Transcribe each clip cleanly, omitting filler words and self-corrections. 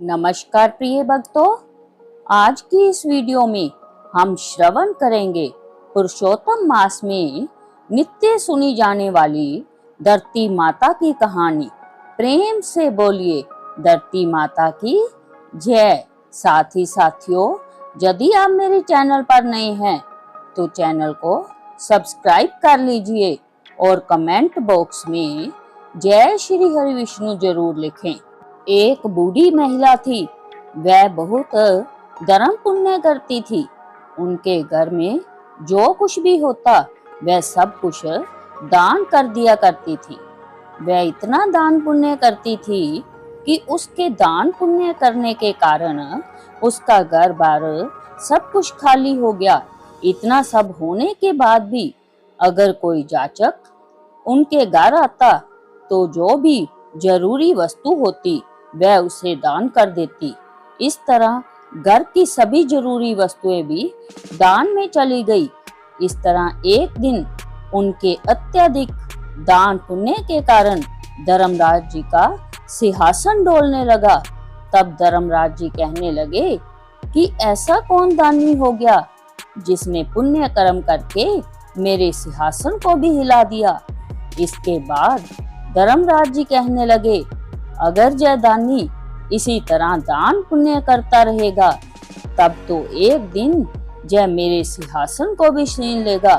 नमस्कार प्रिय भक्तों, आज की इस वीडियो में हम श्रवण करेंगे पुरुषोत्तम मास में नित्य सुनी जाने वाली धरती माता की कहानी। प्रेम से बोलिए धरती माता की जय। साथ ही साथियों, यदि आप मेरे चैनल पर नए हैं तो चैनल को सब्सक्राइब कर लीजिए और कमेंट बॉक्स में जय श्री हरि विष्णु जरूर लिखें। एक बूढ़ी महिला थी। वह बहुत धर्म पुण्य करती थी। उनके घर में जो कुछ भी होता वह सब कुछ दान कर दिया करती थी। वह इतना दान पुण्य करती थी कि उसके दान पुण्य करने के कारण उसका घर बार सब कुछ खाली हो गया। इतना सब होने के बाद भी अगर कोई जाचक उनके घर आता तो जो भी जरूरी वस्तु होती वह उसे दान कर देती। इस तरह घर की सभी जरूरी वस्तुएं भी दान में चली गई। इस तरह एक दिन उनके अत्यधिक दान पुण्य के कारण धर्मराज जी का सिंहासन डोलने लगा। तब धर्मराज जी कहने लगे कि ऐसा कौन दानी हो गया जिसने पुण्य कर्म करके मेरे सिंहासन को भी हिला दिया। इसके बाद धर्मराज जी कहने लगे, अगर जय दानी इसी तरह दान पुण्य करता रहेगा तब तो एक दिन जय मेरे सिंहासन को भी छीन लेगा।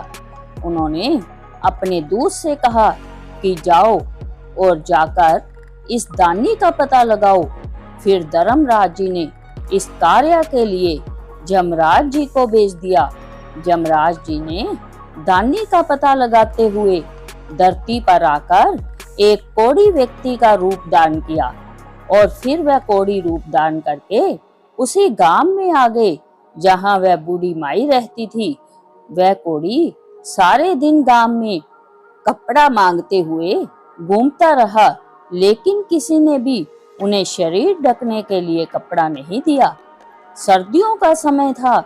उन्होंने अपने दूत से कहा कि जाओ और जाकर इस दानी का पता लगाओ। फिर धर्मराज जी ने इस कार्य के लिए जमराज जी को भेज दिया। जमराज जी ने दानी का पता लगाते हुए धरती पर आकर एक कोढ़ी व्यक्ति का रूप दान किया और फिर वह कोढ़ी रूप दान करके उसी गांव में आ गए जहां वह बूढ़ी माई रहती थी। वह कोढ़ी सारे दिन गांव में कपड़ा मांगते हुए घूमता रहा, लेकिन किसी ने भी उन्हें शरीर ढकने के लिए कपड़ा नहीं दिया। सर्दियों का समय था,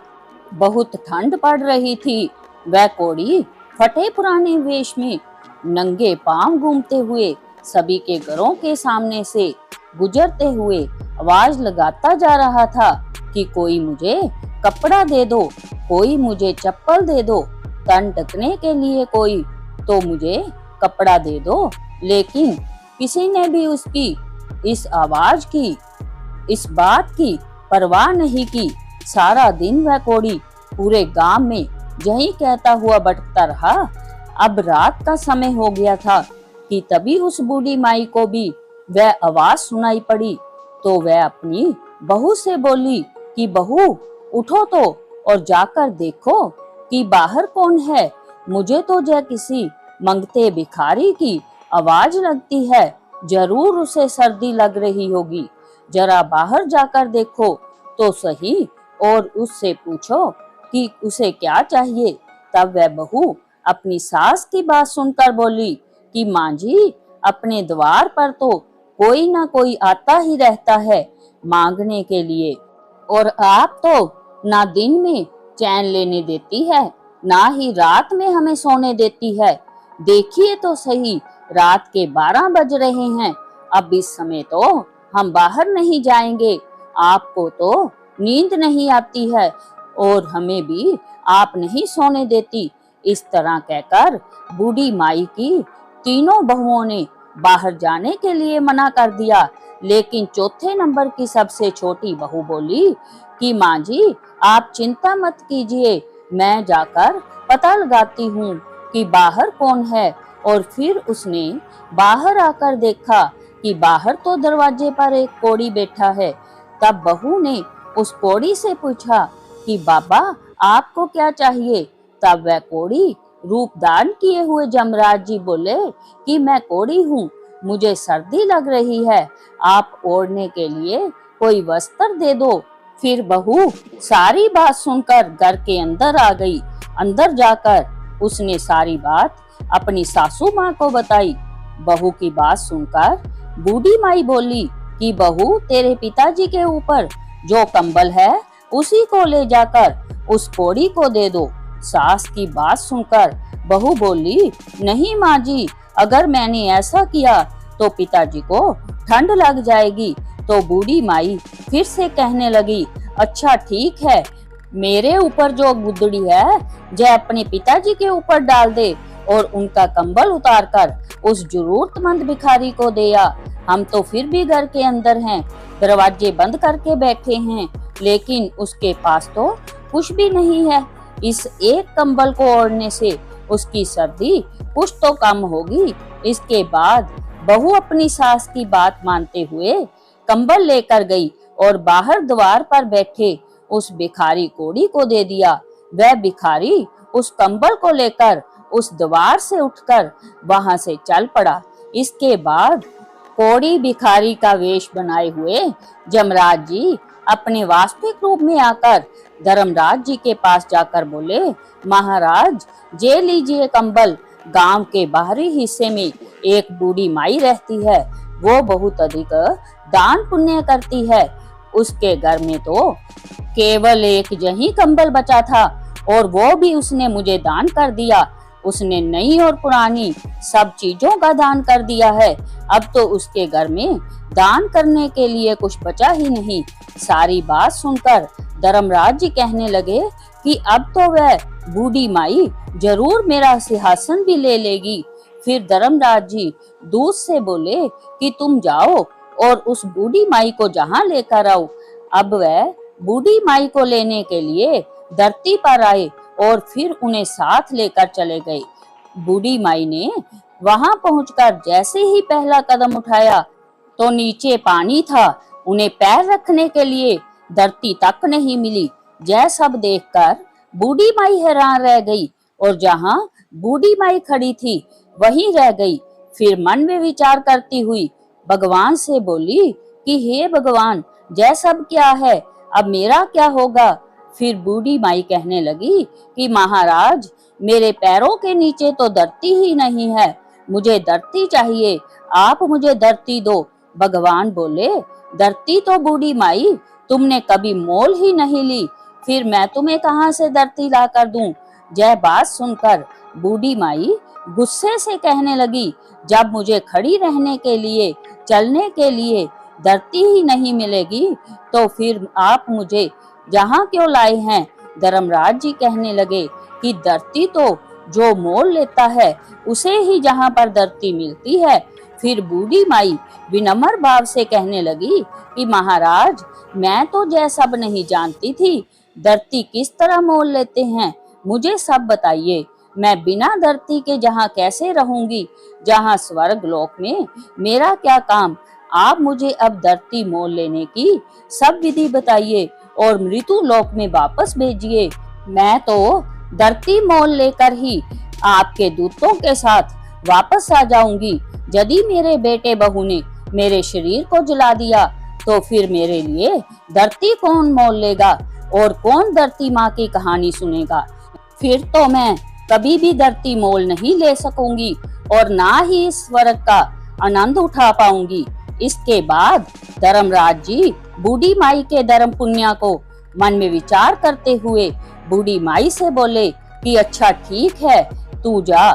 बहुत ठंड पड़ रही थी। वह कोढ़ी फटे पुराने वेश में नंगे पांव घूमते हुए सभी के घरों के सामने से गुजरते हुए आवाज लगाता जा रहा था कि कोई मुझे कपड़ा दे दो, कोई मुझे चप्पल दे दो, तन ढकने के लिए कोई तो मुझे कपड़ा दे दो। लेकिन किसी ने भी उसकी इस आवाज की, इस बात की परवाह नहीं की। सारा दिन वह कोढ़ी पूरे गांव में यही कहता हुआ भटकता रहा। अब रात का समय हो गया था कि तभी उस बूढ़ी माई को भी वह आवाज सुनाई पड़ी। तो वह अपनी बहू से बोली कि बहू उठो तो और जाकर देखो कि बाहर कौन है। मुझे तो जय किसी मंगते भिखारी की आवाज लगती है, जरूर उसे सर्दी लग रही होगी। जरा बाहर जाकर देखो तो सही और उससे पूछो कि उसे क्या चाहिए। तब वह बहू अपनी सास की बात सुनकर बोली कि माँ जी, अपने द्वार पर तो कोई ना कोई आता ही रहता है मांगने के लिए, और आप तो ना दिन में चैन लेने देती है ना ही रात में हमें सोने देती है। देखिए तो सही, रात के 12 बज रहे हैं। अब इस समय तो हम बाहर नहीं जाएंगे। आपको तो नींद नहीं आती है और हमें भी आप नहीं सोने देती। इस तरह कहकर बूढ़ी माई की तीनों बहुओं ने बाहर जाने के लिए मना कर दिया। लेकिन चौथे नंबर की सबसे छोटी बहू बोली कि माँ जी, आप चिंता मत कीजिए, मैं जाकर पता लगाती हूँ कि बाहर कौन है। और फिर उसने बाहर आकर देखा कि बाहर तो दरवाजे पर एक कोढ़ी बैठा है। तब बहू ने उस कोढ़ी से पूछा कि बाबा, आपको क्या चाहिए। तब वह कोढ़ी रूप दान किए हुए जमराज जी बोले कि मैं कोढ़ी हूँ, मुझे सर्दी लग रही है, आप ओढ़ने के लिए कोई वस्त्र दे दो। फिर बहू सारी बात सुनकर घर के अंदर आ गई। अंदर जाकर उसने सारी बात अपनी सासू माँ को बताई। बहू की बात सुनकर बूढ़ी माई बोली कि बहू, तेरे पिताजी के ऊपर जो कंबल है उसी को ले जाकर उस कोढ़ी को दे दो। सास की बात सुनकर बहू बोली, नहीं माँ जी, अगर मैंने ऐसा किया तो पिताजी को ठंड लग जाएगी, तो बूढ़ी माई फिर से कहने लगी, अच्छा ठीक है, मेरे ऊपर जो गुदड़ी है जय अपने पिताजी के ऊपर डाल दे और उनका कंबल उतारकर उस जरूरतमंद भिखारी को दिया। हम तो फिर भी घर के अंदर हैं, दरवाजे बंद करके बैठे हैं, लेकिन उसके पास तो कुछ भी नहीं है। इस एक कंबल को ओढ़ने से उसकी सर्दी कुछ तो कम होगी। इसके बाद बहू अपनी सास की बात मानते हुए कंबल लेकर गई और बाहर द्वार पर बैठे उस भिखारी कोड़ी को दे दिया। वह भिखारी उस कंबल को लेकर उस द्वार से उठकर वहां से चल पड़ा। इसके बाद कोड़ी भिखारी का वेश बनाए हुए जमराज जी अपने वास्तविक रूप में आकर धर्मराज जी के पास जाकर बोले, महाराज जे लीजिए कंबल। गांव के बाहरी हिस्से में एक बूढ़ी माई रहती है, वो बहुत अधिक दान पुण्य करती है। उसके घर में तो केवल एक ही कंबल बचा था और वो भी उसने मुझे दान कर दिया। उसने नई और पुरानी सब चीजों का दान कर दिया है। अब तो उसके घर में दान करने के लिए कुछ बचा ही नहीं। सारी बात सुनकर धर्मराज जी कहने लगे कि अब तो वह बूढ़ी माई जरूर मेरा सिंहासन भी ले लेगी। फिर धर्मराज जी दूत से बोले कि तुम जाओ और उस बूढ़ी माई को जहाँ लेकर आओ। अब वह बूढ़ी माई को लेने के लिए धरती पर आए और फिर उन्हें साथ लेकर चले गए। बूढ़ी माई ने वहां पहुंचकर जैसे ही पहला कदम उठाया तो नीचे पानी था। उन्हें पैर रखने के लिए धरती तक नहीं मिली। यह सब देखकर बूढ़ी माई हैरान रह गई और जहां बूढ़ी माई खड़ी थी वहीं रह गई। फिर मन में विचार करती हुई भगवान से बोली कि हे भगवान, यह सब क्या है, अब मेरा क्या होगा। फिर बूढ़ी माई कहने लगी कि महाराज, मेरे पैरों के नीचे तो धरती ही नहीं है, मुझे धरती चाहिए, आप मुझे धरती दो। भगवान बोले, धरती तो बूढ़ी माई तुमने कभी मोल ही नहीं ली, फिर मैं तुम्हें कहां से धरती ला कर दूं। यह बात सुनकर बूढ़ी माई गुस्से से कहने लगी, जब मुझे खड़ी रहने के लिए, चलने के लिए धरती ही नहीं मिलेगी तो फिर आप मुझे जहाँ क्यों लाए हैं। धर्मराज जी कहने लगे कि धरती तो जो मोल लेता है उसे ही जहाँ पर धरती मिलती है। फिर बूढ़ी माई विनम्र भाव से कहने लगी कि महाराज, मैं तो यह सब नहीं जानती थी, धरती किस तरह मोल लेते हैं, मुझे सब बताइए। मैं बिना धरती के जहाँ कैसे रहूंगी, जहाँ स्वर्ग लोक में मेरा क्या काम। आप मुझे अब धरती मोल लेने की सब विधि बताइए और मृत्यु लोक में वापस भेजिए। मैं तो धरती मोल लेकर ही आपके दूतों के साथ वापस आ जाऊंगी। यदि मेरे बेटे बहू ने मेरे शरीर को जला दिया तो फिर मेरे लिए धरती कौन मोल लेगा और कौन धरती माँ की कहानी सुनेगा। फिर तो मैं कभी भी धरती मोल नहीं ले सकूंगी और ना ही इस स्वर्ग का आनंद उठा पाऊंगी। इसके बाद धर्मराज जी बूढ़ी माई के धर्म पुण्य को मन में विचार करते हुए बूढ़ी माई से बोले कि अच्छा ठीक है, तू जा।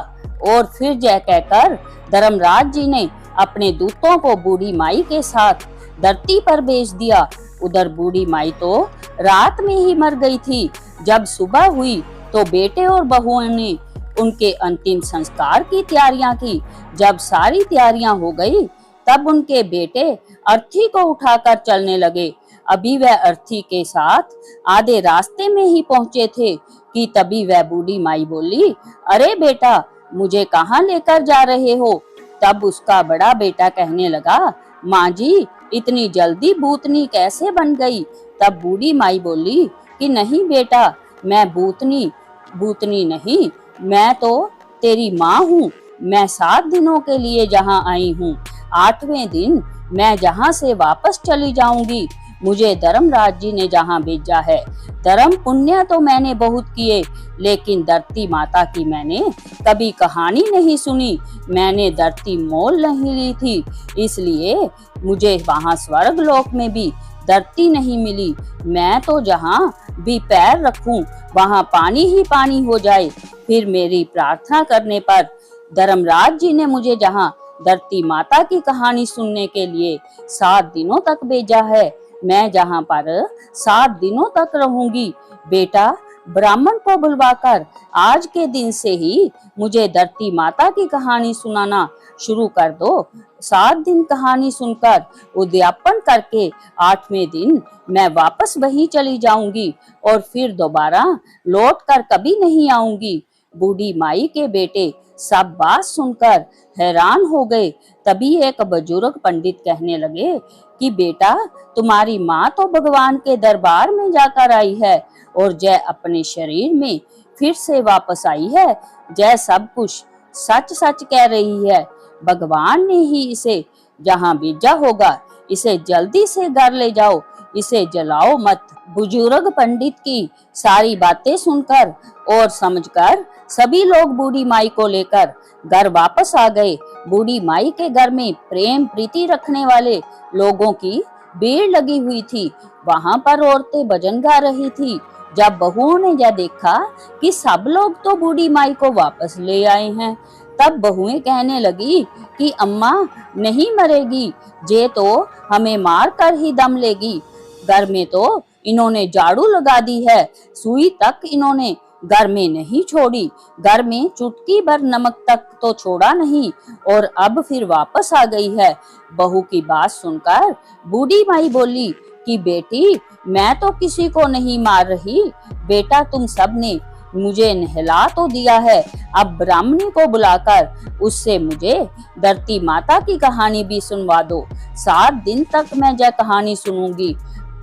और फिर जय कहकर धर्मराज जी ने अपने दूतों को बूढ़ी माई के साथ धरती पर भेज दिया। उधर बूढ़ी माई तो रात में ही मर गई थी। जब सुबह हुई तो बेटे और बहुओं ने उनके अंतिम संस्कार की तैयारियां की। जब सारी तैयारियां हो गई तब उनके बेटे अर्थी को उठाकर चलने लगे। अभी वह अर्थी के साथ आधे रास्ते में ही पहुंचे थे कि तभी वह बूढ़ी माई बोली, अरे बेटा, मुझे कहाँ लेकर जा रहे हो। तब उसका बड़ा बेटा कहने लगा, माँ जी, इतनी जल्दी भूतनी कैसे बन गई। तब बूढ़ी माई बोली कि नहीं बेटा, मैं भूतनी नहीं, मैं तो तेरी माँ हूँ। मैं 7 दिनों के लिए जहाँ आई हूँ, 8वें दिन मैं जहाँ से वापस चली जाऊंगी। मुझे धर्मराज जी ने जहाँ भेजा है। धर्म पुण्य तो मैंने बहुत किए, लेकिन धरती माता की मैंने कभी कहानी नहीं सुनी। मैंने धरती मोल नहीं ली थी, इसलिए मुझे वहाँ स्वर्ग लोक में भी धरती नहीं मिली। मैं तो जहाँ भी पैर रखूं वहाँ पानी ही पानी हो जाए। फिर मेरी प्रार्थना करने पर धर्मराज जी ने मुझे जहाँ धरती माता की कहानी सुनने के लिए 7 दिनों तक भेजा है। मैं जहाँ पर 7 दिनों तक रहूंगी। बेटा, ब्राह्मण को बुलवाकर आज के दिन से ही मुझे धरती माता की कहानी सुनाना शुरू कर दो। 7 दिन कहानी सुनकर उद्यापन करके 8वें दिन मैं वापस वहीं चली जाऊंगी और फिर दोबारा लौट कर कभी नहीं आऊंगी। बूढ़ी माई के बेटे सब बात सुनकर हैरान हो गए। तभी एक बुजुर्ग पंडित कहने लगे कि बेटा, तुम्हारी माँ तो भगवान के दरबार में जाकर आई है और जय अपने शरीर में फिर से वापस आई है। जय सब कुछ सच सच कह रही है। भगवान ने ही इसे जहाँ भेजा होगा। इसे जल्दी से घर ले जाओ, इसे जलाओ मत। बुजुर्ग पंडित की सारी बातें सुनकर और समझकर सभी लोग बूढ़ी माई को लेकर घर वापस आ गए। बूढ़ी माई के घर में प्रेम प्रीति रखने वाले लोगों की भीड़ लगी हुई थी। वहां पर औरतें भजन गा रही थी। जब बहुओं ने यह देखा कि सब लोग तो बूढ़ी माई को वापस ले आए हैं, तब बहुएं कहने लगी कि अम्मा नहीं मरेगी, ये तो हमें मार कर ही दम लेगी। घर में तो इन्होंने झाड़ू लगा दी है, सुई तक इन्होंने घर में नहीं छोड़ी। घर में चुटकी भर नमक तक तो छोड़ा नहीं और अब फिर वापस आ गई है। बहू की बात सुनकर बूढ़ी माई बोली कि बेटी, मैं तो किसी को नहीं मार रही। बेटा, तुम सब ने मुझे नहला तो दिया है, अब ब्राह्मणी को बुलाकर उससे मुझे धरती माता की कहानी भी सुनवा दो। 7 दिन तक मैं यह कहानी सुनूंगी,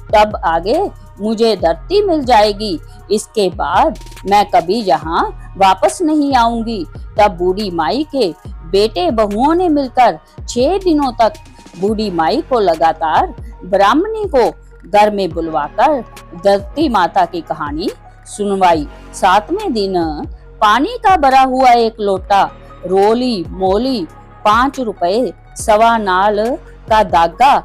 तब आगे मुझे धरती मिल जाएगी। इसके बाद मैं कभी यहाँ वापस नहीं आऊंगी। तब बूढ़ी माई के बेटे बहुओं ने मिलकर 6 दिनों तक बूढ़ी माई को लगातार ब्राह्मणी को घर में बुलवाकर धरती माता की कहानी सुनवाई। 7वें दिन पानी का भरा हुआ एक लोटा, रोली मोली, 5 रुपए, सवा नाल का धागा,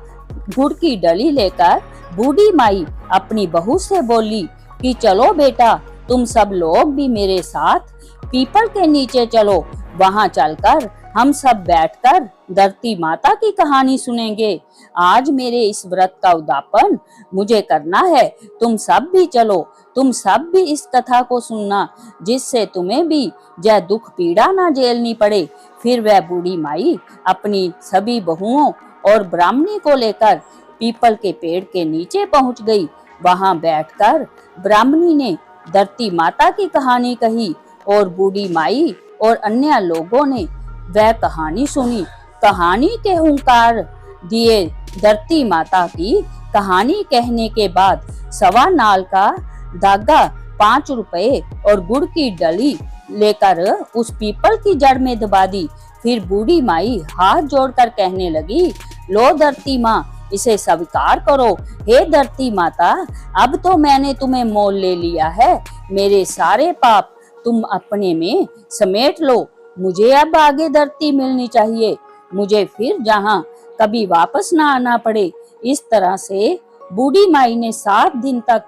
गुड़ की डली लेकर बूढ़ी माई अपनी बहू से बोली कि चलो बेटा, तुम सब लोग भी मेरे साथ पीपल के नीचे चलो। वहां चलकर हम सब बैठकर धरती माता की कहानी सुनेंगे। आज मेरे इस व्रत का उद्यापन मुझे करना है। तुम सब भी चलो, तुम सब भी इस कथा को सुनना, जिससे तुम्हें भी यह दुख पीड़ा ना झेलनी पड़े। फिर वह बूढ़ी माई अपनी सभी बहुओं और ब्राह्मणी को लेकर पीपल के पेड़ के नीचे पहुंच गई। वहां बैठकर ब्राह्मणी ने धरती माता की कहानी कही और बूढ़ी माई और अन्य लोगों ने वह कहानी सुनी। कहानी के हुंकार दिए धरती माता की कहानी कहने के बाद सवा नाल का धागा, 5 रुपए और गुड़ की डली लेकर उस पीपल की जड़ में दबा दी। फिर बूढ़ी माई हाथ जोड़कर कहने लगी, लो धरती माँ, इसे स्वीकार करो। हे धरती माता, अब तो मैंने तुम्हें मोल ले लिया है। मेरे सारे पाप तुम अपने में समेट लो। मुझे अब आगे धरती मिलनी चाहिए, मुझे फिर जहाँ कभी वापस ना आना पड़े। इस तरह से बूढ़ी माई ने 7 दिन तक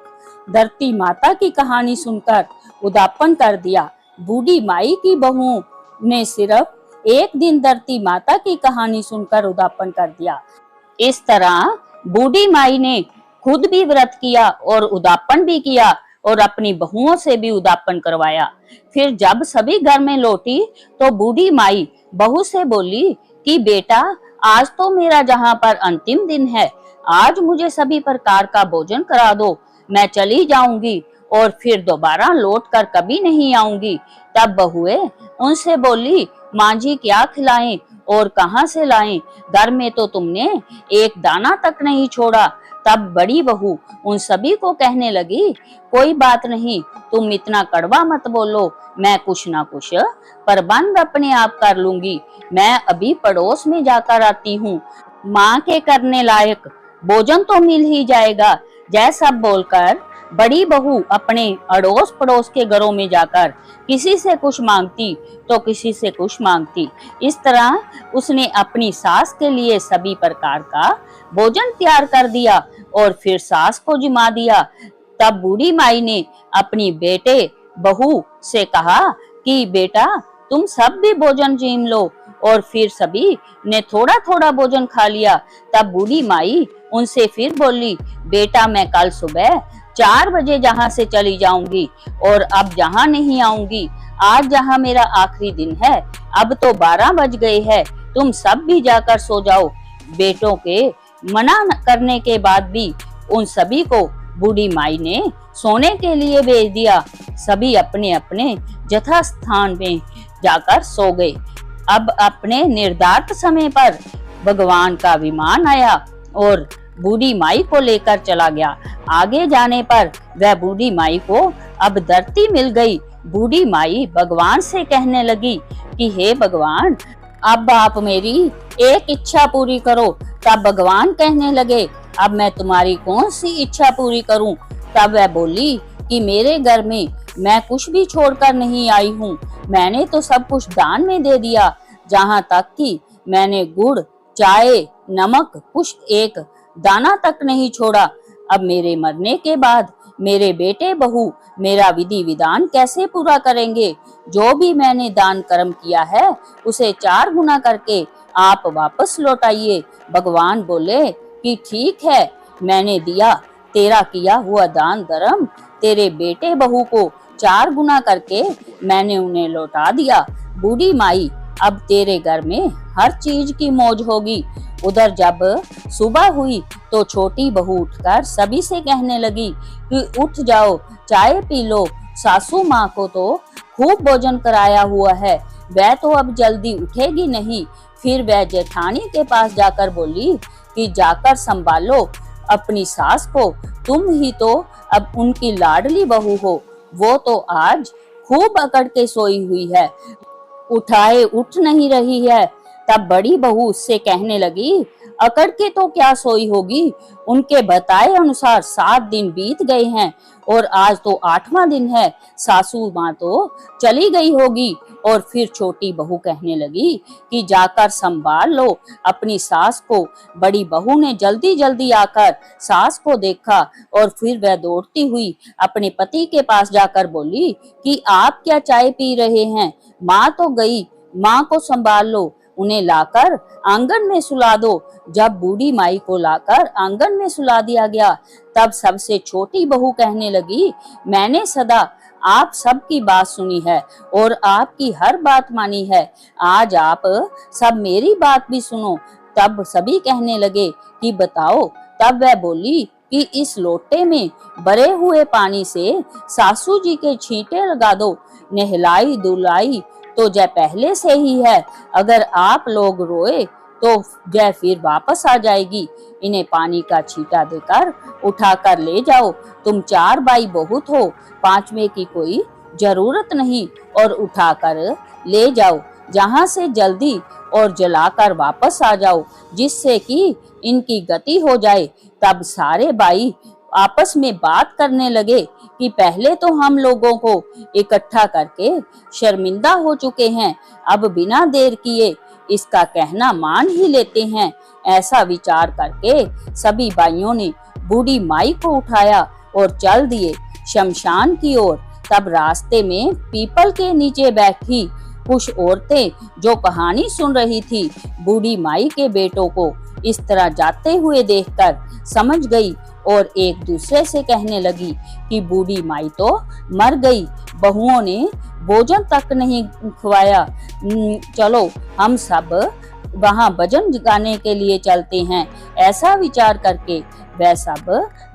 धरती माता की कहानी सुनकर उद्यापन कर दिया। बूढ़ी माई की बहुओं ने सिर्फ 1 दिन धरती माता की कहानी सुनकर उद्यापन कर दिया। इस तरह बूढ़ी माई ने खुद भी व्रत किया और उद्यापन भी किया और अपनी बहुओं से भी उद्यापन करवाया। फिर जब सभी घर में लौटी तो बूढ़ी माई बहू से बोली कि बेटा, आज तो मेरा जहाँ पर अंतिम दिन है, आज मुझे सभी प्रकार का भोजन करा दो। मैं चली जाऊंगी और फिर दोबारा लौट कर कभी नहीं आऊंगी। तब बहुएं उनसे बोली, माँ जी क्या खिलाएं और कहाँ से लाएं? घर में तो तुमने एक दाना तक नहीं छोड़ा। तब बड़ी बहू उन सभी को कहने लगी, कोई बात नहीं, तुम इतना कड़वा मत बोलो, मैं कुछ ना कुछ प्रबंध अपने आप कर लूंगी। मैं अभी पड़ोस में जाकर आती हूँ, माँ के करने लायक भोजन तो मिल ही जाएगा। जैसा बोलकर बड़ी बहू अपने अड़ोस पड़ोस के घरों में जाकर किसी से कुछ मांगती तो किसी से कुछ मांगती। इस तरह उसने अपनी सास के लिए सभी प्रकार का भोजन तैयार कर दिया और फिर सास को जिमा दिया। तब बूढ़ी माई ने अपनी बेटे बहू से कहा कि बेटा, तुम सब भी भोजन जीम लो और फिर सभी ने थोड़ा थोड़ा भोजन खा लिया। तब बूढ़ी माई उनसे फिर बोली, बेटा मैं कल सुबह 4 बजे जहाँ से चली जाऊंगी और अब यहाँ नहीं आऊंगी। आज जहाँ मेरा आखिरी दिन है, अब तो 12 बज गए हैं, तुम सब भी जाकर सो जाओ। बेटों के मना करने के बाद भी उन सभी को बूढ़ी माई ने सोने के लिए भेज दिया। सभी अपने अपने यथा स्थान में जाकर सो गए। अब अपने निर्धारित समय पर भगवान का विमान आया और बूढ़ी माई को लेकर चला गया। आगे जाने पर वह बूढ़ी माई को अब धरती मिल गई। बूढ़ी माई भगवान से कहने लगी कि हे भगवान, अब आप मेरी एक इच्छा पूरी करो। तब भगवान कहने लगे, अब मैं तुम्हारी कौन सी इच्छा पूरी करूं? तब वह बोली कि मेरे घर में मैं कुछ भी छोड़कर नहीं आई हूँ। मैंने तो सब कुछ दान में दे दिया, जहाँ तक कि मैंने गुड़, चाय, नमक कुछ एक दाना तक नहीं छोड़ा। अब मेरे मरने के बाद मेरे बेटे बहू मेरा विधि विधान कैसे पूरा करेंगे? जो भी मैंने दान कर्म किया है उसे 4 गुना करके आप वापस लौटाइए। भगवान बोले कि ठीक है, मैंने दिया। तेरा किया हुआ दान धर्म तेरे बेटे बहू को 4 गुना करके मैंने उन्हें लौटा दिया। बूढ़ी माई, अब तेरे घर में हर चीज की मौज होगी। उधर जब सुबह हुई तो छोटी बहू उठकर सभी से कहने लगी कि उठ जाओ, चाय पी लो। सासू माँ को तो खूब भोजन कराया हुआ है, वह तो अब जल्दी उठेगी नहीं। फिर वह जेठानी के पास जाकर बोली कि जाकर संभालो अपनी सास को, तुम ही तो अब उनकी लाडली बहू हो। वो तो आज खूब अकड़ के सोई हुई है, उठाए उठ नहीं रही है। तब बड़ी बहू उससे कहने लगी, अकड़ के तो क्या सोई होगी, उनके बताए अनुसार 7 दिन बीत गए हैं और आज तो 8वां दिन है। सासू माँ तो चली गई होगी। और फिर छोटी बहू कहने लगी कि जाकर संभाल लो अपनी सास को। बड़ी बहू ने जल्दी जल्दी आकर सास को देखा और फिर वह दौड़ती हुई अपने पति के पास जाकर बोली कि आप क्या चाय पी रहे हैं? माँ तो गई, माँ को संभाल लो, उन्हें लाकर आंगन में सुला दो। जब बूढ़ी माई को लाकर आंगन में सुला दिया गया, तब सबसे छोटी बहू कहने लगी, मैंने सदा आप सबकी बात सुनी है और आपकी हर बात मानी है, आज आप सब मेरी बात भी सुनो। तब सभी कहने लगे कि बताओ। तब वह बोली कि इस लोटे में भरे हुए पानी से सासू जी के छींटे लगा दो। नहलाई धुलाई तो जय पहले से ही है, अगर आप लोग रोए तो जय फिर वापस आ जाएगी। इन्हें पानी का छींटा देकर उठाकर ले जाओ। तुम 4 भाई बहुत हो, 5वें की कोई जरूरत नहीं, और उठाकर ले जाओ जहाँ से जल्दी और जलाकर वापस आ जाओ, जिससे कि इनकी गति हो जाए। तब सारे भाई आपस में बात करने लगे कि पहले तो हम लोगों को इकट्ठा करके शर्मिंदा हो चुके हैं, अब बिना देर किए इसका कहना मान ही लेते हैं। ऐसा विचार करके सभी भाइयों ने बूढ़ी माई को उठाया और चल दिए शमशान की ओर। तब रास्ते में पीपल के नीचे बैठी कुछ औरतें जो कहानी सुन रही थी, बूढ़ी माई के बेटों को इस तरह जाते हुए देखकर समझ गई और एक दूसरे से कहने लगी कि बूढ़ी माई तो मर गई, बहुओं ने भोजन तक नहीं खवाया। चलो हम सब वहाँ भजन गाने के लिए चलते हैं। ऐसा विचार करके वह सब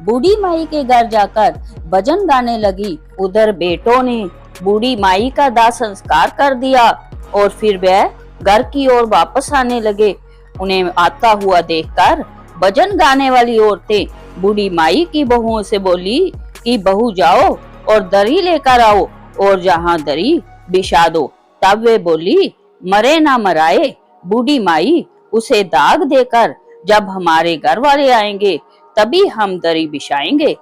बूढ़ी माई के घर जाकर भजन गाने लगी। उधर बेटों ने बूढ़ी माई का दाह संस्कार कर दिया और फिर वह घर की ओर वापस आने लगे। उन्हें आता हुआ देखकर भजन गाने वाली औरतें बूढ़ी माई की बहुओं से बोली कि बहू जाओ और दरी लेकर आओ और जहाँ दरी बिछा दो। तब वे बोली, मरे ना मराए, बूढ़ी माई उसे दाग देकर जब हमारे घर वाले आएंगे तभी हम दरी बिछाएंगे।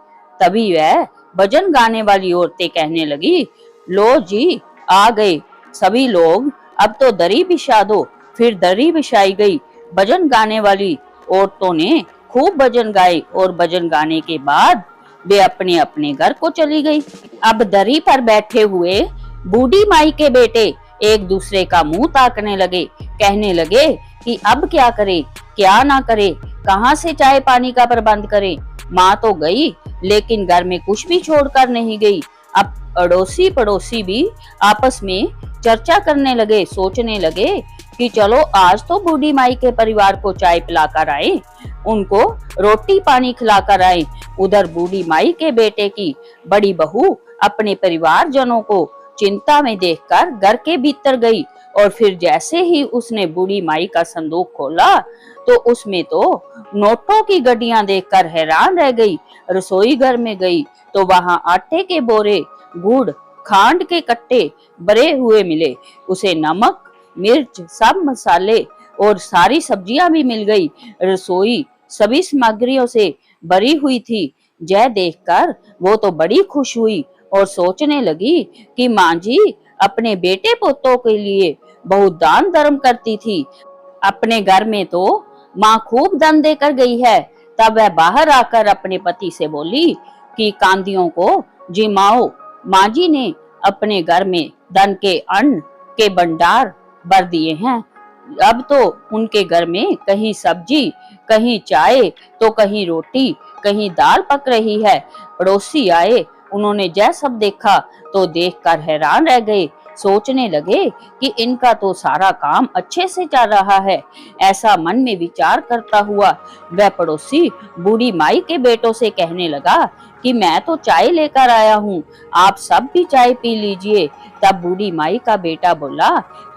तभी वह भजन गाने वाली औरतें कहने लगी, लो जी आ गए सभी लोग, अब तो दरी बिछा दो। फिर दरी बिछाई गई। भजन गाने वाली औरतों ने खूब भजन गाए और भजन गाने के बाद वे अपने अपने घर को चली गई। अब दरी पर बैठे हुए बूढ़ी माई के बेटे एक दूसरे का मुंह ताकने लगे, कहने लगे कि अब क्या करें, क्या ना करें, कहाँ से चाय पानी का प्रबंध करें। माँ तो गई, लेकिन घर में कुछ भी छोड़कर नहीं गई। अब अड़ोसी पड़ोसी भी आपस में चर्चा करने लगे, सोचने लगे कि चलो आज तो बूढ़ी माई के परिवार को चाय पिलाकर आए, उनको रोटी पानी खिलाकर आए। उधर बूढ़ी माई के बेटे की बड़ी बहू अपने परिवारजनों को चिंता में देखकर घर के भीतर गई, और फिर जैसे ही उसने बूढ़ी माई का संदूक खोला तो उसमें तो नोटों की गड्डियां देखकर हैरान रह गई। रसोई घर में गई तो वहां आटे के बोरे, गुड़, खांड के कट्टे भरे हुए मिले। उसे नमक, मिर्च, सब मसाले और सारी सब्जियां भी मिल गई। रसोई सभी सामग्रियों से भरी हुई थी। जय देखकर वो तो बड़ी खुश हुई और सोचने लगी कि माँ जी अपने बेटे पोतों के लिए बहुत दान धर्म करती थी। अपने घर में तो माँ खूब धन देकर गई है। तब वह बाहर आकर अपने पति से बोली कि कांदियों को जिमाओ, माँ जी ने अपने घर में धन के अन्न के भंडार भर दिए हैं। अब तो उनके घर में कहीं सब्जी, कहीं चाय, तो कहीं रोटी, कहीं दाल पक रही है। पड़ोसी आए, उन्होंने जय सब देखा तो देखकर हैरान रह गए। सोचने लगे कि इनका तो सारा काम अच्छे से चल रहा है। ऐसा मन में विचार करता हुआ वह पड़ोसी बूढ़ी माई के बेटों से कहने लगा कि मैं तो चाय लेकर आया हूँ, आप सब भी चाय पी लीजिए। तब बूढ़ी माई का बेटा बोला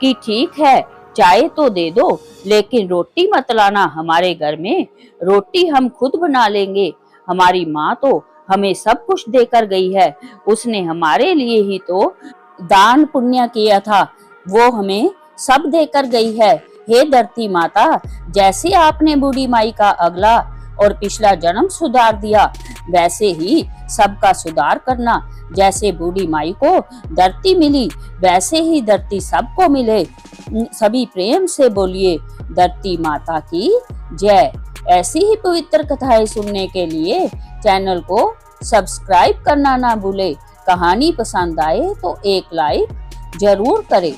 कि ठीक है, चाय तो दे दो, लेकिन रोटी मत लाना हमारे घर में, रोटी हम खुद बना लेंगे। हमारी माँ तो हमें सब कुछ देकर गई है, उसने हमारे लिए ही तो दान पुण्य किया था, वो हमें सब देकर गई है। हे धरती माता, जैसे आपने बूढ़ी माई का अगला और पिछला जन्म सुधार दिया, वैसे ही सबका सुधार करना। जैसे बूढ़ी माई को धरती मिली, वैसे ही धरती सबको मिले। सभी प्रेम से बोलिए धरती माता की जय। ऐसी ही पवित्र कथाएं सुनने के लिए चैनल को सब्सक्राइब करना ना भूले। कहानी पसंद आए तो एक लाइक जरूर करें।